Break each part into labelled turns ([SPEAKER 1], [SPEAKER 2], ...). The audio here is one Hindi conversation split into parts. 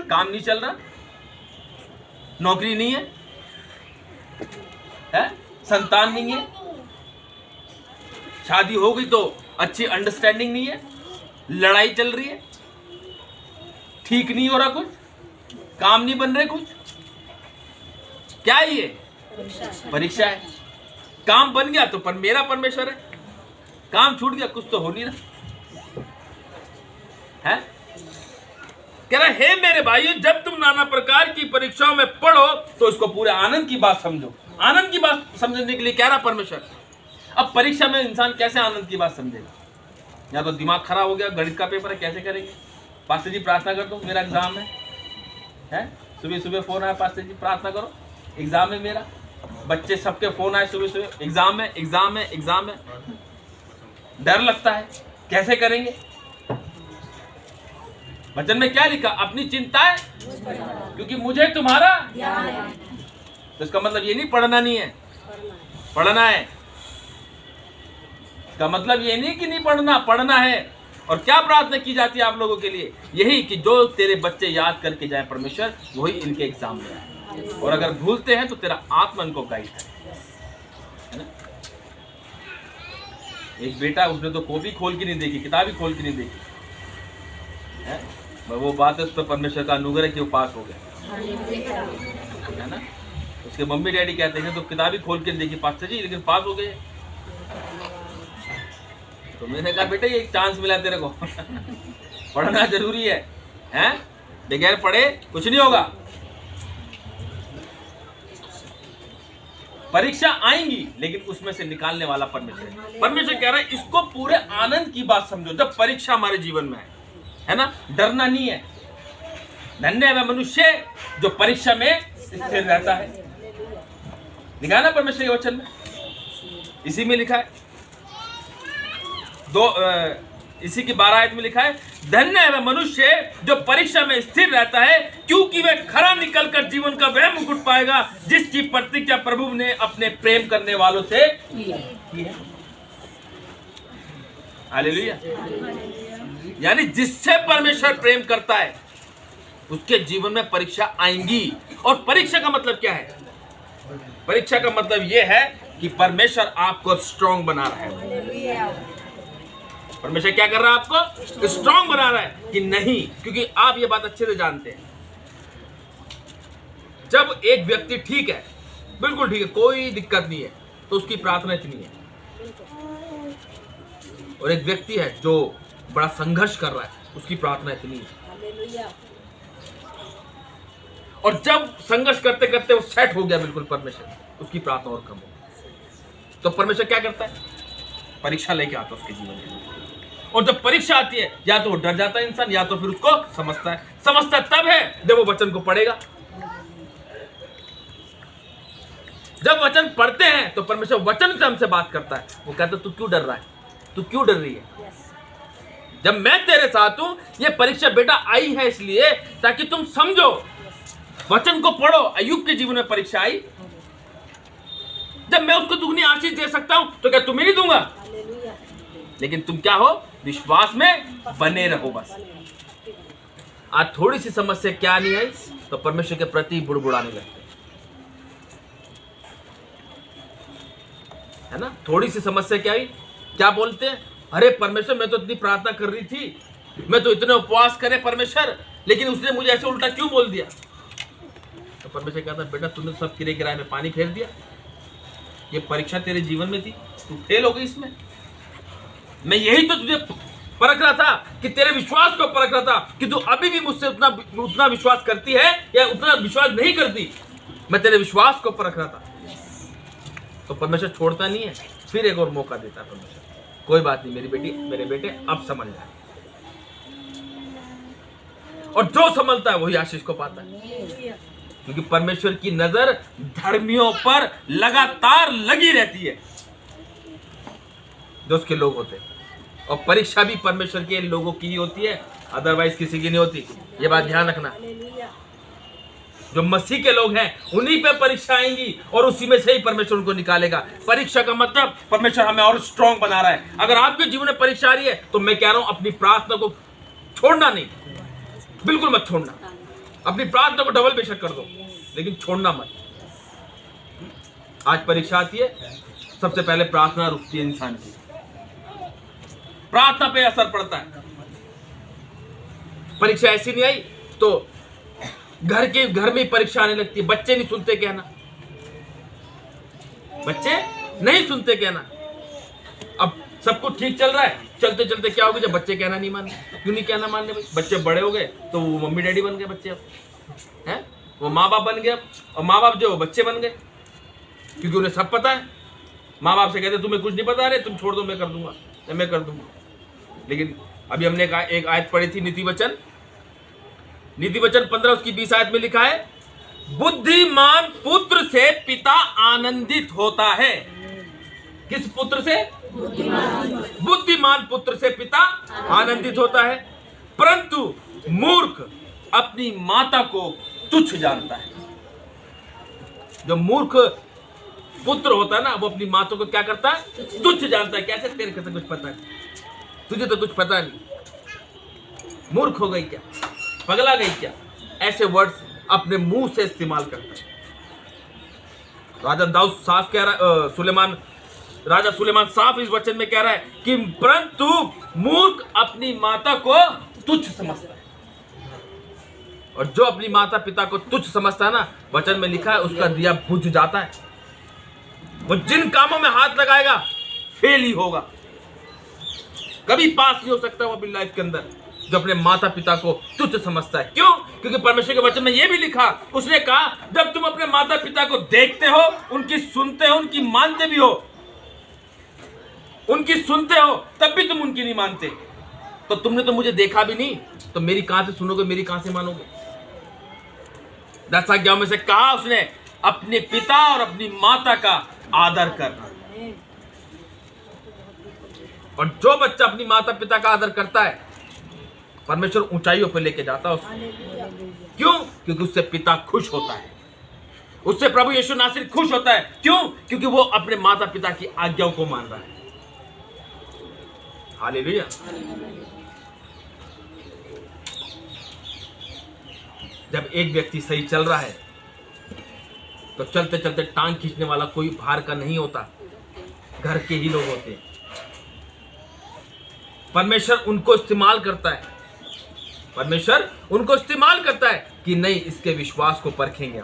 [SPEAKER 1] काम नहीं चल रहा, नौकरी नहीं है, संतान नहीं है, शादी हो गई तो अच्छी अंडरस्टैंडिंग नहीं है, लड़ाई चल रही है, ठीक नहीं हो रहा, कुछ काम नहीं बन रहे, कुछ क्या है ये? परीक्षा है। काम बन गया तो मेरा परमेश्वर है, काम छूट गया कुछ तो हो नहीं रहा है। कह रहा हे मेरे भाइयों, जब तुम नाना प्रकार की परीक्षाओं में पढ़ो तो इसको पूरे आनंद की बात समझो। आनंद की बात समझने के लिए कह रहा परमेश्वर। अब परीक्षा में इंसान कैसे आनंद की बात समझेगा? या तो दिमाग खराब हो गया, गणित का पेपर है, कैसे करेंगे? पास्टर जी प्रार्थना कर दो, मेरा एग्जाम है? सुबह सुबह फोन आया, पास्टर जी प्रार्थना करो, एग्जाम है मेरा। बच्चे सबके फोन आए सुबह सुबह, एग्जाम है, एग्जाम है, एग्जाम है। डर लगता है, कैसे करेंगे? वचन में क्या लिखा? अपनी चिंताएं क्योंकि मुझे तुम्हारा ध्यान है। तो इसका मतलब ये नहीं पढ़ना नहीं है, पढ़ना है। इसका मतलब ये नहीं कि नहीं पढ़ना, पढ़ना है। और क्या प्रार्थना की जाती है आप लोगों के लिए? यही कि जो तेरे बच्चे याद करके जाए परमेश्वर, वही इनके एग्जाम में आए। और अगर भूलते हैं तो तेरा आत्मा इनको गाइड करे, है ना? एक बेटा, उसने तो कॉपी खोल के नहीं देखी, किताब ही खोल के नहीं देखी है? वो बात है, उस पर परमेश्वर का अनुग्रह कि वो पास हो गया, है ना? उसके मम्मी डैडी कहते हैं तो किताब ही खोल के देखी पास्टर जी, लेकिन पास हो गए। तो मैंने कहा बेटा ये एक चांस मिला तेरे को पढ़ना जरूरी है, हैं? बगैर पढ़े कुछ नहीं होगा। परीक्षा आएंगी लेकिन उसमें से निकालने वाला परमेश्वर है। परमेश्वर कह रहा है इसको पूरे आनंद की बात समझो जब परीक्षा हमारे जीवन में है ना? डरना नहीं है। धन्य है वह मनुष्य जो परीक्षा में स्थिर रहता है। लिखा है ना परमेश्वर के वचन में, इसी में लिखा है इसी की 12 आयत में लिखा है, धन्य है वह मनुष्य जो परीक्षा में स्थिर रहता है, क्योंकि वह खरा निकलकर जीवन का वह मुकुट पाएगा जिसकी प्रतिज्ञा प्रभु ने अपने प्रेम करने वालों से की है। हालेलुया। यानी जिससे परमेश्वर प्रेम करता है उसके जीवन में परीक्षा आएंगी। और परीक्षा का मतलब क्या है? परीक्षा का मतलब यह है कि परमेश्वर आपको स्ट्रांग बना रहा है। परमेश्वर क्या कर रहा है? आपको स्ट्रांग बना रहा है कि नहीं, क्योंकि आप ये बात अच्छे से जानते हैं, जब एक व्यक्ति ठीक है, बिल्कुल ठीक है, कोई दिक्कत नहीं है, तो उसकी प्रार्थना इतनी है। और एक व्यक्ति है जो बड़ा संघर्ष कर रहा है, उसकी प्रार्थना इतनी है। और जब संघर्ष करते करते वो सेट हो गया बिल्कुल परमेश्वर, उसकी प्रार्थना और कम हो। तो परमेश्वर क्या करता है? परीक्षा लेके आता है उसके जीवन में। और जब परीक्षा आती है, या तो वो डर जाता है इंसान, या तो फिर उसको समझता है। समझता तब है जब वो वचन को पढ़ेगा। जब वचन पढ़ते हैं तो परमेश्वर वचन से हमसे बात करता है। वो कहता है तू क्यों डर रहा है, तू क्यों डर रही है? जब मैं तेरे साथ हूं, ये परीक्षा बेटा आई है इसलिए ताकि तुम समझो, वचन को पढ़ो। अय्यूब के जीवन में परीक्षा आई, जब मैं उसको दुगनी आशीष दे सकता हूं तो क्या तुम नहीं दूंगा? लेकिन तुम क्या हो? विश्वास में बने रहो बस। आज थोड़ी सी समस्या क्या नहीं आई तो परमेश्वर के प्रति बुड़बुड़ाने लगते, है ना? थोड़ी सी समस्या क्या आई, क्या बोलते हैं? अरे परमेश्वर मैं तो इतनी प्रार्थना कर रही थी, मैं तो इतने उपवास करे परमेश्वर, लेकिन उसने मुझे ऐसे उल्टा क्यों बोल दिया? तो परमेश्वर कहता बेटा तुमने सब किरे किराए में पानी फेर दिया। ये परीक्षा तेरे जीवन में थी, तू फेल हो गई इसमें। मैं यही तो तुझे परख रहा था, कि तेरे विश्वास को परख रहा था कि तू अभी भी मुझसे उतना विश्वास करती है या उतना विश्वास नहीं करती। मैं तेरे विश्वास को परख रहा था। तो परमेश्वर छोड़ता नहीं है, फिर एक और मौका देता है परमेश्वर। कोई बात नहीं मेरी बेटी, मेरे बेटे, अब समझ जाए। और जो समझता है वही आशीष को पाता है, क्योंकि परमेश्वर की नजर धर्मियों पर लगातार लगी रहती है, जो उसके लोग होते हैं। और परीक्षा भी परमेश्वर के लोगों की ही होती है, अदरवाइज किसी की नहीं होती। ये बात ध्यान रखना। जो मसीह के लोग हैं उन्हीं पे परीक्षा आएंगी और उसी में से ही परमेश्वर उनको निकालेगा। परीक्षा का मतलब परमेश्वर हमें और स्ट्रांग बना रहा है। अगर आपके जीवन में परीक्षा आ रही है तो मैं कह रहा हूं अपनी प्रार्थना को छोड़ना नहीं, बिल्कुल मत छोड़ना। अपनी प्रार्थना को डबल बेशक कर दो, लेकिन छोड़ना मत। आज परीक्षा आती है, सबसे पहले प्रार्थना रुकती है इंसान की, प्रार्थना पे असर पड़ता है। परीक्षा ऐसी नहीं आई तो घर में परीक्षा आने लगती है। बच्चे नहीं सुनते कहना, बच्चे नहीं सुनते कहना। अब सब कुछ ठीक चल रहा है, चलते चलते क्या होगा, जब बच्चे कहना नहीं मानते। क्यों नहीं कहना मानने भाई? बच्चे बड़े हो गए तो वो मम्मी डैडी बन गए बच्चे, अब हैं वो माँ बाप बन गए अब, और माँ बाप जो बच्चे बन गए, क्योंकि उन्हें सब पता है। माँ बाप से कहते तुम्हें कुछ नहीं पता, अरे तुम छोड़ दो, मैं कर दूंगा, मैं कर दूंगा। लेकिन अभी हमने एक आयत पढ़ी थी, नीति वचन 15 उसकी 20 आयत में लिखा है, बुद्धिमान पुत्र से पिता आनंदित होता है। किस पुत्र से? बुद्धिमान पुत्र से पिता आनंदित होता है, परंतु मूर्ख अपनी माता को तुच्छ जानता है। जो मूर्ख पुत्र होता है ना, वो अपनी माता को क्या करता है? तुच्छ जानता है। कैसे? तेरे को तो कुछ पता नहीं, तुझे तो कुछ पता नहीं, मूर्ख हो गई क्या, पगला गई क्या, ऐसे वर्ड्स अपने मुंह से इस्तेमाल करता है। राजा दाऊद साफ कह रहा है, राजा सुलेमान साफ इस वचन में कह रहा है कि परंतु मूर्ख अपनी माता को तुच्छ समझता है। और जो अपनी माता पिता को तुच्छ समझता है ना, वचन में लिखा है उसका दिया बुझ जाता है। वो जिन कामों में हाथ लगाएगा फेल ही होगा, कभी पास नहीं हो सकता वो अपनी लाइफ के अंदर। जो अपने माता पिता को तुच्छ समझता है, क्यों? क्योंकि परमेश्वर के वचन में यह भी लिखा, उसने कहा जब तुम अपने माता पिता को देखते हो, उनकी सुनते हो, उनकी मानते भी हो, उनकी सुनते हो, तब भी तुम उनकी नहीं मानते, तो तुमने तो मुझे देखा भी नहीं, तो मेरी कहां से सुनोगे, मेरी कहां से मानोगे? 10 आज्ञाओं में से कहा उसने अपने पिता और अपनी माता का आदर करना। और जो बच्चा अपनी माता पिता का आदर करता है, परमेश्वर ऊंचाइयों पर लेके जाता है उसको। क्यों? क्योंकि उससे पिता खुश होता है, उससे प्रभु यीशु नासरी खुश होता है। क्यों? क्योंकि वो अपने माता पिता की आज्ञाओं को मान रहा है। हालेलुया। जब एक व्यक्ति सही चल रहा है तो चलते चलते टांग खींचने वाला कोई बाहर का नहीं होता, घर के ही लोग होते हैं। परमेश्वर उनको इस्तेमाल करता है, परमेश्वर उनको इस्तेमाल करता है कि नहीं, इसके विश्वास को परखेंगे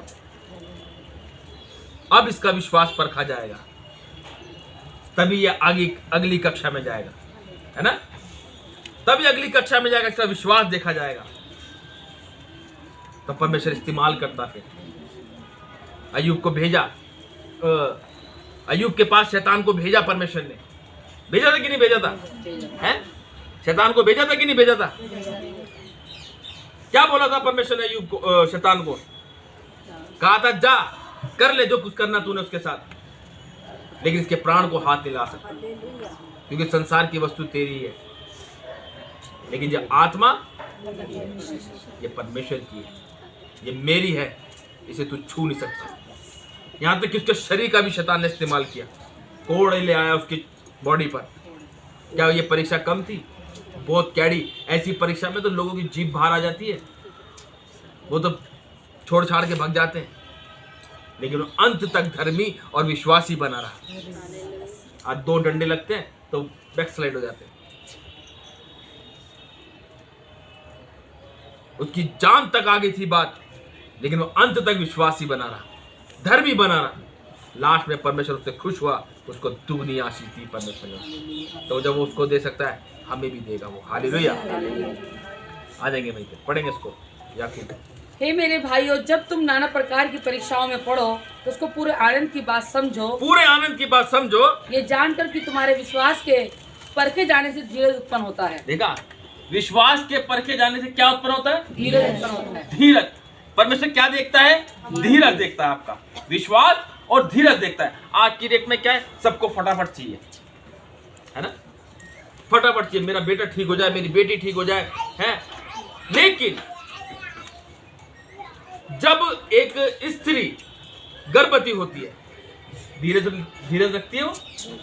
[SPEAKER 1] अब इसका विश्वास परखा जाएगा, तभी ये आगे अगली कक्षा में जाएगा, है ना? तभी अगली कक्षा में जाएगा, इसका विश्वास देखा जाएगा। तो परमेश्वर इस्तेमाल करता। फिर अय्यूब को भेजा, अय्यूब के पास शैतान को भेजा परमेश्वर ने। भेजा था कि नहीं भेजा था? हैं? शैतान को भेजा था कि नहीं भेजा था? क्या बोला था परमेश्वर ने अय्यूब को? शैतान को कहा था जा कर ले जो कुछ करना तूने उसके साथ, लेकिन इसके प्राण को हाथ नहीं ला सकता, क्योंकि संसार की वस्तु तेरी है, लेकिन ये आत्मा ये परमेश्वर की है, ये मेरी है, इसे तू छू नहीं सकता। यहां तक कि उसके शरीर का भी शैतान ने इस्तेमाल किया, कोड़े ले आया उसकी बॉडी पर। क्या ये परीक्षा कम थी? बहुत कैडी। ऐसी परीक्षा में तो लोगों की जीभ बाहर आ जाती है, वो तो छोड़ छाड़ के भाग जाते हैं, लेकिन वो अंत तक धर्मी और विश्वासी बना रहा। आज 2 डंडे लगते हैं तो बैकस्लाइड हो जाते हैं। उसकी जान तक आ गई थी बात, लेकिन वो अंत तक विश्वासी बना रहा, धर्मी बना रहा। लास्ट में परमेश्वर उससे खुश हुआ, उसको दुगनी आशीष दी परमेश्वर ने। तो जब वो उसको दे सकता है, हमें भी देगा वो। हालेलुया। आ जाएंगे भाई, पढ़ेंगे इसको। याकूब,
[SPEAKER 2] हे मेरे भाइयों, जब तुम नाना प्रकार की परीक्षाओं में पढ़ो तो उसको पूरे आनंद की बात समझो,
[SPEAKER 1] पूरे आनंद की बात समझो,
[SPEAKER 2] ये जानकर कि तुम्हारे विश्वास के परखे जाने से धीरज उत्पन्न होता है।
[SPEAKER 1] देखा, विश्वास के परखे जाने से क्या उत्पन्न होता है?
[SPEAKER 2] धीरज उत्पन्न होता है।
[SPEAKER 1] धीरज। परमेश्वर क्या देखता है? धीरज देखता है, आपका विश्वास और धीरज देखता है। आज की डेट में क्या है, सबको फटाफट चाहिए, है ना? फटाफट चाहिए, मेरा बेटा ठीक हो जाए, मेरी बेटी ठीक हो जाए, है। लेकिन जब एक स्त्री गर्भवती होती है, धीरज रखती है वो?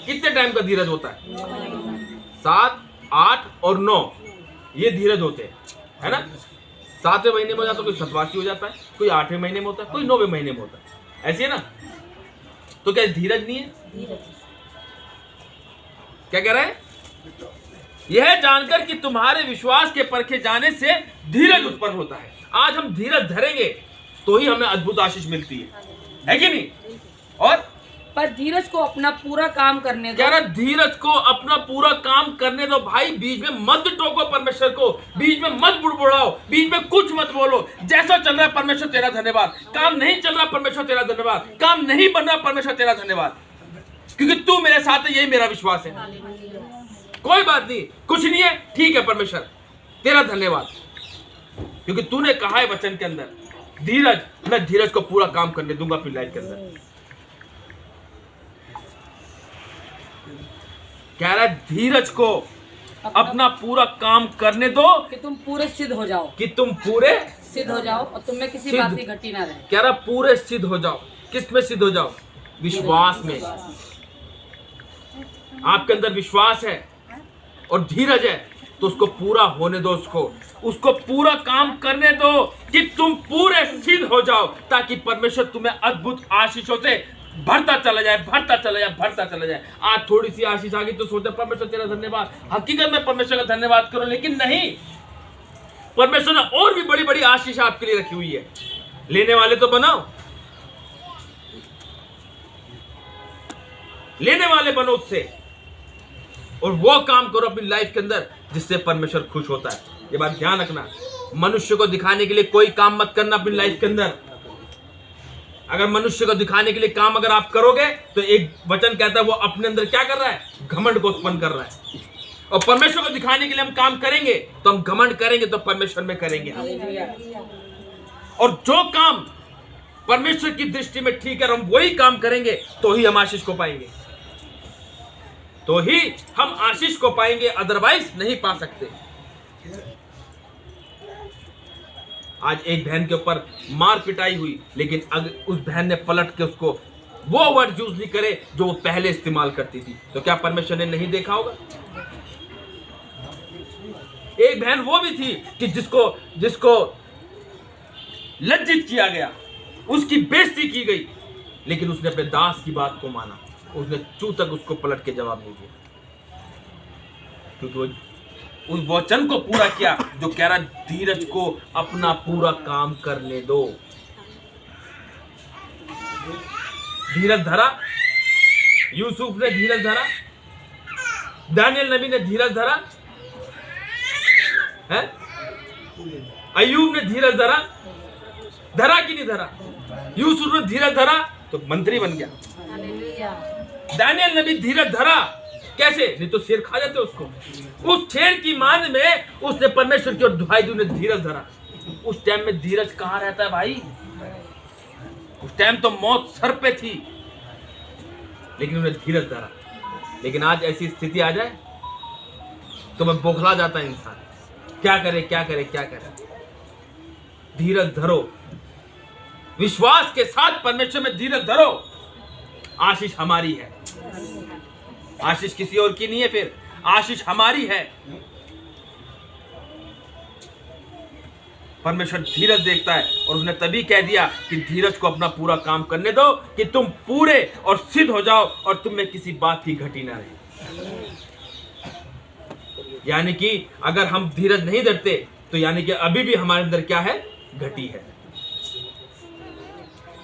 [SPEAKER 1] कितने टाइम का धीरज होता है? 7, 8 और 9, ये धीरज होते हैं, है ना? 7वें महीने में हो जाता है, कोई 7वासी हो जाता है, कोई 8वें महीने में होता है, कोई 9वें महीने में होता है, ऐसी है ना। तो क्या धीरज नहीं है? क्या कह रहे हैं? यह जानकर कि तुम्हारे विश्वास के परखे जाने से धीरज उत्पन्न होता है। आज हम धीरज धरेंगे तो ही हमें अद्भुत आशीष मिलती है कि नहीं? और
[SPEAKER 2] पर धीरज को अपना पूरा काम करने दो।
[SPEAKER 1] कह रहा धीरज को अपना पूरा काम करने दो। भाई बीच में मत टोको परमेश्वर को, बीच में मत बुड़बुड़ाओ, बीच में कुछ मत बोलो। जैसा चल रहा है परमेश्वर तेरा धन्यवाद, काम नहीं चल रहा परमेश्वर तेरा धन्यवाद, काम नहीं बन रहा परमेश्वर तेरा धन्यवाद, क्योंकि तू मेरे साथ है, यही मेरा विश्वास है। कोई बात नहीं, कुछ नहीं है, ठीक है परमेश्वर तेरा धन्यवाद, क्योंकि तूने कहा है वचन के अंदर धीरज, मैं धीरज को पूरा काम करने दूंगा अपनी लाइफ के अंदर। कह रहा है धीरज को अपना पूरा काम करने दो
[SPEAKER 2] कि तुम पूरे सिद्ध हो जाओ,
[SPEAKER 1] कि तुम पूरे
[SPEAKER 2] सिद्ध हो जाओ और तुम में किसी
[SPEAKER 1] सिद्ध।
[SPEAKER 2] बात की घटी ना रहे।
[SPEAKER 1] कह रहा पूरे सिद्ध हो जाओ। किस में सिद्ध हो जाओ? विश्वास में। आपके अंदर विश्वास है और धीरज है तो उसको पूरा होने दो, उसको पूरा काम करने दो कि तुम पूरे सिद्ध हो जाओ, ताकि परमेश्वर तुम्हें अद्भुत आशीषों से भरता चला जाए, भरता चला जाए, भरता चला जाए। आज थोड़ी सी आशीष आ गई तो सोचते परमेश्वर तेरा धन्यवाद, हकीकत में परमेश्वर का धन्यवाद करो, लेकिन नहीं, परमेश्वर ने और भी बड़ी बड़ी आशीष आपके लिए रखी हुई है। लेने वाले तो बनाओ, लेने वाले बनो उससे, और वो काम करो अपनी लाइफ के अंदर जिससे परमेश्वर खुश होता है। ये बात ध्यान रखना, मनुष्य को दिखाने के लिए कोई काम मत करना अपनी लाइफ के अंदर। अगर मनुष्य को दिखाने के लिए काम अगर आप करोगे तो एक वचन कहता है वो अपने अंदर क्या कर रहा है? घमंड को उत्पन्न कर रहा है। और परमेश्वर को दिखाने के लिए हम काम करेंगे तो हम घमंड करेंगे तो परमेश्वर में करेंगे। और जो काम परमेश्वर की दृष्टि में ठीक है, हम वही काम करेंगे तो ही हम आशीष को पाएंगे, तो ही हम आशीष को पाएंगे, अदरवाइज नहीं पा सकते। आज एक बहन के ऊपर मार पिटाई हुई, लेकिन अगर उस बहन ने पलट के उसको वो वर्ड यूज नहीं करे जो वो पहले इस्तेमाल करती थी, तो क्या परमेश्वर ने नहीं देखा होगा? एक बहन वो भी थी कि जिसको लज्जित किया गया, उसकी बेइज्जती की गई, लेकिन उसने अपने दास की बात को माना, उसने चू तक उसको पलट के जवाब नहीं दिया, क्योंकि वो उस वचन को पूरा किया जो कह रहा धीरज को अपना पूरा काम करने दो। धीरज धरा, यूसुफ ने धीरज धरा, दानियल नबी ने धीरज धरा है, अय्यूब ने धीरज धरा, धरा कि नहीं धरा? यूसुफ ने धीरज धरा तो मंत्री बन गया। दानियल नबी धीरज धरा, कैसे? नहीं तो शेर खा जाते उसको। उस शेर की मान में उसने परमेश्वर की ओर दुहाई दी, उन्हें धीरज धरा। उस टाइम में धीरज कहाँ रहता है भाई? उस टाइम तो मौत सर पे थी, लेकिन उन्हें धीरज धरा। लेकिन आज ऐसी स्थिति आ जाए तो मैं बौखला जाता है इंसान, क्या करे क्या करे क्या करे। धीरज धरो, विश्वास के साथ परमेश्वर में धीरज धरो। आशीष हमारी है, आशीष किसी और की नहीं है, फिर आशीष हमारी है। परमेश्वर धीरज देखता है, और उसने तभी कह दिया कि धीरज को अपना पूरा काम करने दो कि तुम पूरे और सिद्ध हो जाओ और तुम में किसी बात की घटी ना रहे। यानी कि अगर हम धीरज नहीं धरते तो यानी कि अभी भी हमारे अंदर क्या है? घटी है,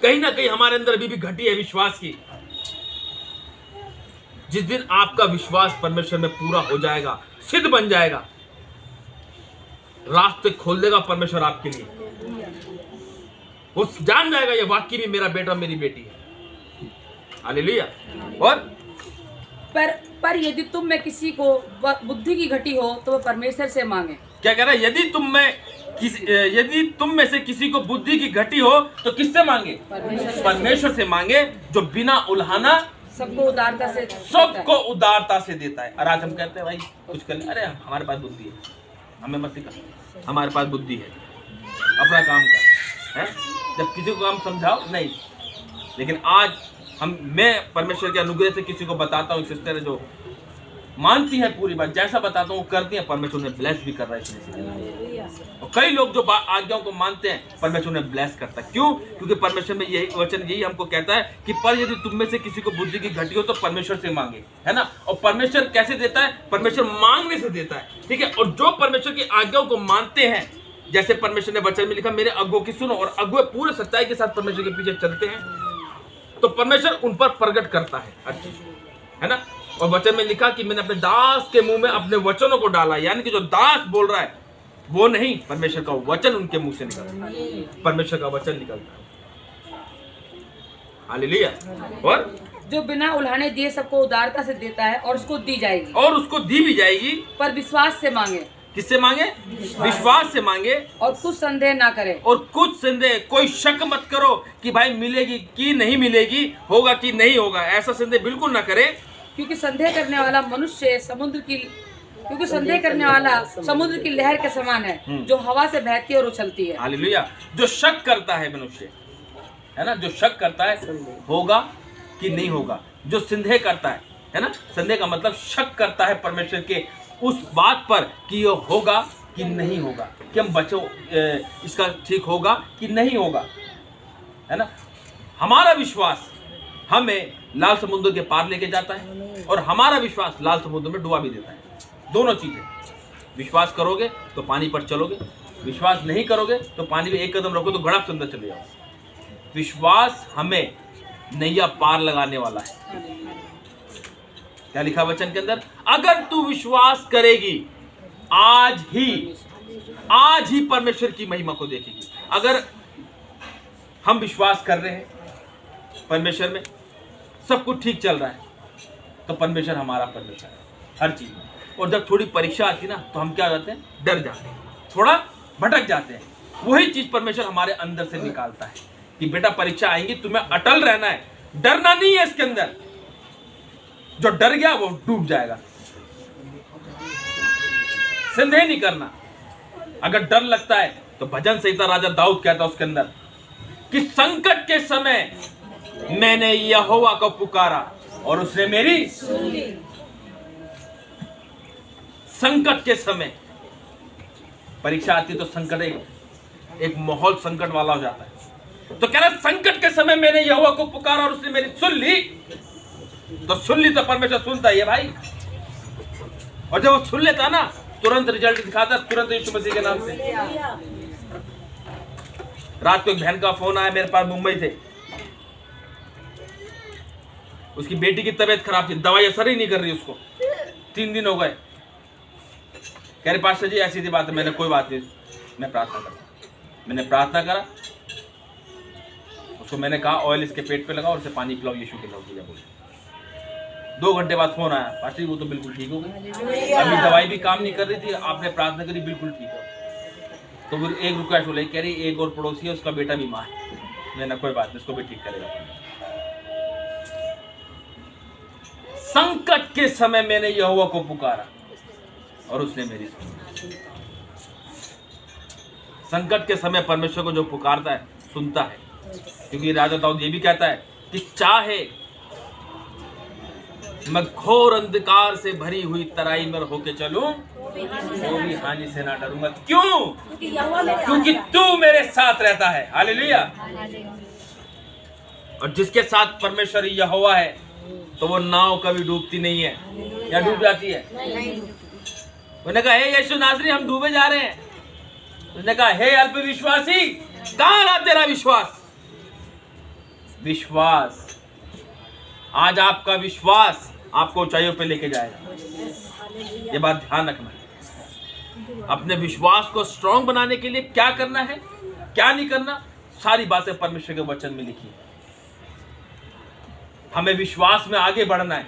[SPEAKER 1] कहीं ना कहीं हमारे अंदर अभी भी घटी है विश्वास की। जिस दिन आपका विश्वास परमेश्वर में पूरा हो जाएगा, सिद्ध बन जाएगा, रास्ते खोल देगा परमेश्वर आपके लिए। वो जान जाएगा ये वाकई में मेरा बेटा मेरी बेटी है। हालेलुया। और
[SPEAKER 2] पर यदि तुम में किसी को बुद्धि की घटी हो तो वह परमेश्वर से मांगे।
[SPEAKER 1] क्या कह रहा है? यदि तुम में से किसी को बुद्धि की घटी हो तो किससे मांगे? परमेश्वर से मांगे, जो बिना उल्हाना
[SPEAKER 2] सबको
[SPEAKER 1] उदारता से देता है। और आज हम कहते हैं भाई कुछ करने, अरे हमारे पास बुद्धि है, हमें मत सिखा, हमारे पास बुद्धि है, अपना काम कर, है? जब किसी को काम समझाओ नहीं। लेकिन आज मैं परमेश्वर के अनुग्रह से किसी को बताता हूँ, सिस्टर है जो मानती है पूरी बात, जैसा बताता हूँ वो करती है, परमेश्वर ने ब्लेस भी कर रहा है इसमें। और कई लोग जो आज्ञाओं को मानते हैं परमेश्वर उन्हें ब्लेस करता है। क्यों? क्योंकि परमेश्वर में यही वचन यही हमको कहता है कि पर यदि तुम में से किसी को बुद्धि की घटी हो तो परमेश्वर से मांगे, है ना। और परमेश्वर कैसे देता है? परमेश्वर मांगने से देता है, ठीक है। और जो परमेश्वर की आज्ञाओं को मानते हैं, जैसे परमेश्वर ने वचन में लिखा, मेरे अगुओं की सुनो, और अगुए पूरे सच्चाई के साथ परमेश्वर के पीछे चलते हैं, तो परमेश्वर उन पर प्रकट करता है हर चीज, है ना। और वचन में लिखा कि मैंने अपने दास के मुंह में अपने वचनों को डाला, यानी कि जो दास बोल रहा है वो नहीं, परमेश्वर का वचन उनके मुंह से निकलता है, परमेश्वर का वचन निकलता है। हालेलुया। और
[SPEAKER 2] जो बिना उल्हाने दिए सबको उदारता से देता है और उसको दी जाएगी,
[SPEAKER 1] और उसको दी भी जाएगी,
[SPEAKER 2] पर विश्वास से मांगे।
[SPEAKER 1] किससे मांगे? विश्वास से मांगे,
[SPEAKER 2] और कुछ संदेह ना करे।
[SPEAKER 1] और कुछ संदेह, कोई शक मत करो कि भाई मिलेगी कि नहीं मिलेगी, होगा कि नहीं होगा, ऐसा संदेह बिल्कुल ना करे।
[SPEAKER 2] क्योंकि संदेह करने वाला समुद्र की लहर के समान है, जो हवा से बहती और उछलती है।
[SPEAKER 1] हालेलुया। जो शक करता है मनुष्य, है ना, जो शक करता है होगा कि नहीं होगा, जो संदेह करता है ना, संदेह का मतलब शक करता है परमेश्वर के उस बात पर कि ये होगा कि नहीं होगा, कि हम बचो इसका ठीक होगा कि नहीं होगा, है ना। हमारा विश्वास हमें लाल समुद्र के पार लेके जाता है, और हमारा विश्वास लाल समुद्र में डुबा भी देता है। दोनों चीजें, विश्वास करोगे तो पानी पर चलोगे, विश्वास नहीं करोगे तो पानी में एक कदम रखो तो घड़प से अंदर चले जाओ। विश्वास हमें नैया पार लगाने वाला है। क्या लिखा वचन के अंदर? अगर तू विश्वास करेगी, आज ही परमेश्वर की महिमा को देखेगी। अगर हम विश्वास कर रहे हैं परमेश्वर में, सब कुछ ठीक चल रहा है, तो परमेश्वर हमारा परमेश्वर है हर चीज में। और जब थोड़ी परीक्षा आती ना, तो हम क्या हो जाते हैं? डर जाते हैं, थोड़ा भटक जाते हैं। वही चीज परमेश्वर हमारे अंदर से निकालता है कि बेटा परीक्षा आएंगी, तुम्हें अटल रहना है, डरना नहीं है इसके अंदर। जो डर गया वो डूब जाएगा। संदेह नहीं करना। अगर डर लगता है तो भजन संहिता राजा दाऊद कहता है उसके अंदर कि संकट के समय मैंने यहोवा को पुकारा और उसने मेरी संकट के समय, परीक्षा आती तो संकट एक माहौल संकट वाला हो जाता है, तो कह रहा संकट के समय मैंने यहोवा को पुकारा और उसने मेरी सुन ली। तो सुन ली तो परमेश्वर सुनता है भाई, और जब वो सुन लेता ना, तुरंत रिजल्ट दिखाता, तुरंत यीशु मसीह के नाम से। रात को एक बहन का फोन आया मेरे पास, मुंबई से। उसकी बेटी की तबीयत खराब थी, दवाई असर ही नहीं कर रही उसको, 3 दिन हो गए। कह रहे पास्टर जी ऐसी बात है। मैंने कोई बात नहीं, मैं प्रार्थना करता। मैंने प्रार्थना करा, उसको मैंने कहा ऑयल इसके पेट पे लगाओ और उसे पानी पिलाओ, यीशु के नाम से बोले। 2 घंटे बाद फोन आया, पास्टर जी वो तो बिल्कुल ठीक हो गई, अभी दवाई भी काम नहीं कर रही थी, आपने प्रार्थना करी बिल्कुल ठीक हो। तो फिर एक रिक्वेस्ट बोले, कह रही एक और पड़ोसी है उसका बेटा बीमार है। मैंने कोई बात नहीं, उसको भी ठीक करेगा। संकट के समय मैंने यहोवा को पुकारा और उसने मेरी सुनी। संकट के समय परमेश्वर को जो पुकारता है सुनता है, क्योंकि राजा दाऊद ये भी कहता है कि चाहे मैं घोर अंधकार से भरी हुई तराई में होके चलूं तो भी हानि से ना डरूंगा। क्यों? क्योंकि तू मेरे साथ रहता है। हालेलुया। और जिसके साथ परमेश्वर यहोवा है तो वो नाव कभी डूबती नहीं है, या डूब जाती है? उन्होंने कहा हे यीशु नासरी हम डूबे जा रहे हैं। उन्होंने कहा हे अल्प विश्वासी, कहां रहा तेरा विश्वास? विश्वास, आज आपका विश्वास आपको ऊंचाइयों पे लेके जाएगा। ये बात ध्यान रखना है। अपने विश्वास को स्ट्रांग बनाने के लिए क्या करना है, क्या नहीं करना, सारी बातें परमेश्वर के वचन में लिखी है। हमें विश्वास में आगे बढ़ना है।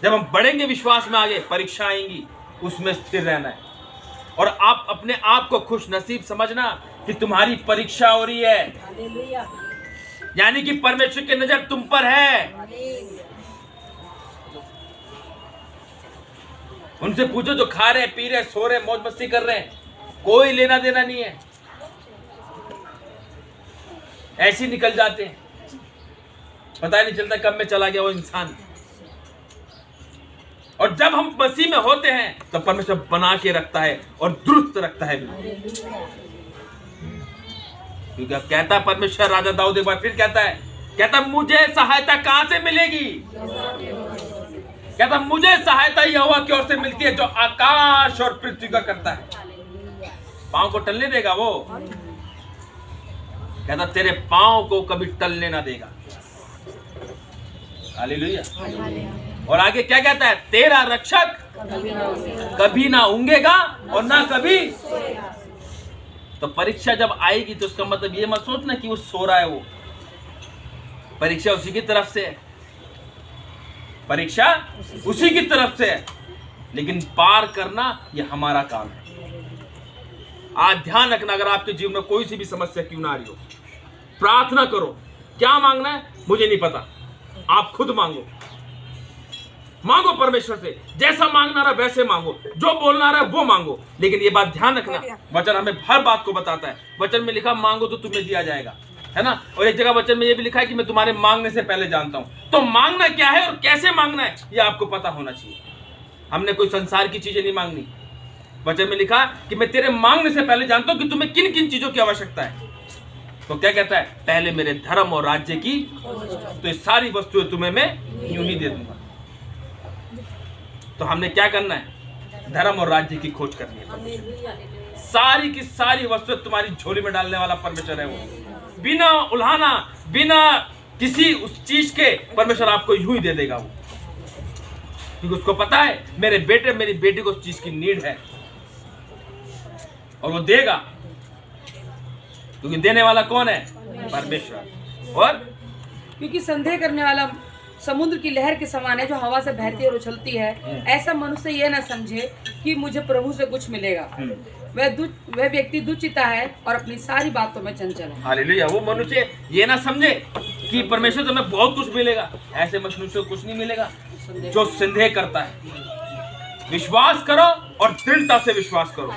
[SPEAKER 1] जब हम बढ़ेंगे विश्वास में आगे, परीक्षा आएंगी, उसमें स्थिर रहना है। और आप अपने आप को खुश नसीब समझना कि तुम्हारी परीक्षा हो रही है, यानी कि परमेश्वर की नजर तुम पर है। उनसे पूछो जो खा रहे, पी रहे, सो रहे, मौज मस्ती कर रहे हैं, कोई लेना देना नहीं है, ऐसे निकल जाते हैं, पता ही नहीं चलता कब में चला गया वो इंसान। और जब हम मसीह में होते हैं तो परमेश्वर बना के रखता है और दुरुस्त रखता है। क्योंकि अब कहता है परमेश्वर, राजा दाऊद एक बार फिर कहता मुझे सहायता कहां से मिलेगी? कहता मुझे सहायता यहोवा की ओर से मिलती है जो आकाश और पृथ्वी का करता है। पांव को टलने देगा वो? कहता तेरे पांव को कभी टलने ना देगा। हालेलुया। और आगे क्या कहता है? तेरा रक्षक कभी ना ऊंघेगा और ना कभी। तो परीक्षा जब आएगी तो उसका मतलब ये मत सोचना कि वो सो रहा है। वो परीक्षा उसी की तरफ से है, परीक्षा उसी की तरफ से है, लेकिन पार करना ये हमारा काम है। आज ध्यान रखना, अगर आपके जीवन में कोई सी भी समस्या क्यों ना आ रही हो, प्रार्थना करो। क्या मांगना है मुझे नहीं पता, आप खुद मांगो परमेश्वर से। जैसा मांगना रहा वैसे मांगो, जो बोलना रहा वो मांगो। लेकिन ये बात ध्यान रखना, वचन हमें हर बात को बताता है। वचन में लिखा मांगो तो तुम्हें दिया जाएगा, है ना। और एक जगह वचन में ये भी लिखा है कि मैं तुम्हारे मांगने से पहले जानता हूं। तो मांगना क्या है और कैसे मांगना है ये आपको पता होना चाहिए। हमने कोई संसार की चीजें नहीं मांगनी। वचन में लिखा कि मैं तेरे मांगने से पहले जानता हूं कि तुम्हें किन किन चीजों की आवश्यकता है। तो क्या कहता है? पहले मेरे धर्म और राज्य की, तो ये सारी वस्तुएं तुम्हें मैं यूं ही दे दूंगा। तो हमने क्या करना है? धर्म और राज्य की खोज करनी है। सारी की सारी वस्तुएं तुम्हारी झोली में डालने वाला परमेश्वर है वो। बिना उल्हाना, बिना किसी उस चीज के परमेश्वर आपको यूं ही दे देगा वो। क्योंकि उसको पता है मेरे बेटे मेरी बेटी को उस चीज की नीड है और वो देगा। क्योंकि देने वाला कौन है? परमेश्वर। और
[SPEAKER 2] क्योंकि संदेह करने वाला समुद्र की लहर के समान है जो हवा से बहती और उछलती है। ऐसा मनुष्य यह ना समझे कि मुझे प्रभु से कुछ मिलेगा। वह व्यक्ति दुचिता है और अपनी सारी बातों में चंचल है।
[SPEAKER 1] हालेलुया। वो मनुष्य ये ना समझे कि परमेश्वर तुम्हें बहुत कुछ मिलेगा। ऐसे मनुष्य को कुछ नहीं मिलेगा जो संदेह करता है। विश्वास करो और दृढ़ता से विश्वास करो।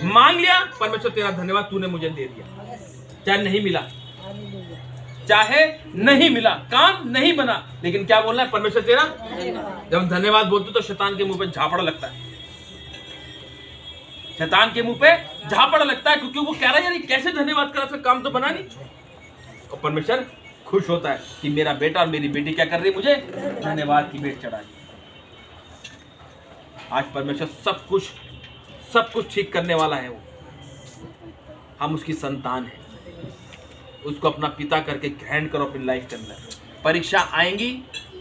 [SPEAKER 1] मांग लिया, परमेश्वर तेरा धन्यवाद, तूने मुझे दे दिया। चाहे नहीं मिला, चाहे नहीं मिला, काम नहीं बना, लेकिन क्या बोलना है? परमेश्वर तेरा। जब हम धन्यवाद बोलते तो शैतान के मुंह पे झापड़ लगता है। शैतान के मुंह पे झापड़ लगता है क्योंकि वो कह रहा है यार कैसे धन्यवाद करा, सब काम तो बना नहीं। और परमेश्वर खुश होता है कि मेरा बेटा और मेरी बेटी क्या कर रही है? मुझे धन्यवाद की भेंट चढ़ाई। आज परमेश्वर सब कुछ ठीक करने वाला है। वो हम उसकी संतान है। उसको अपना पिता करके ग्रहण करो अपनी लाइफ के अंदर। परीक्षा आएंगी,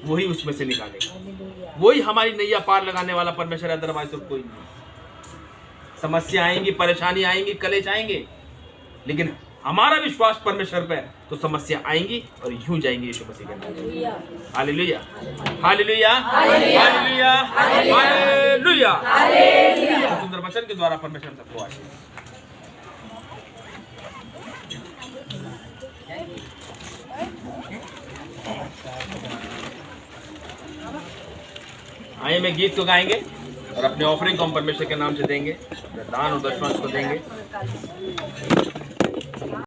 [SPEAKER 1] वही उसमें से निकालेगा। वही हमारी नैया पार लगाने वाला परमेश्वर है, अदरवाइज तो कोई नहीं। समस्या आएंगी, परेशानी आएंगी, कलेश आएंगे, लेकिन हमारा विश्वास परमेश्वर पे है तो समस्या आएंगी और यूं जाएंगी यीशु मसीह के नाम। Hallelujah, hallelujah, hallelujah, hallelujah. सुंदर वचन के द्वारा परमेश्वर सबको आशीष। आइए मैं गीत को गाएंगे और अपने ऑफरिंग को हम परमेश्वर के नाम से देंगे, दान और दशमांश को देंगे।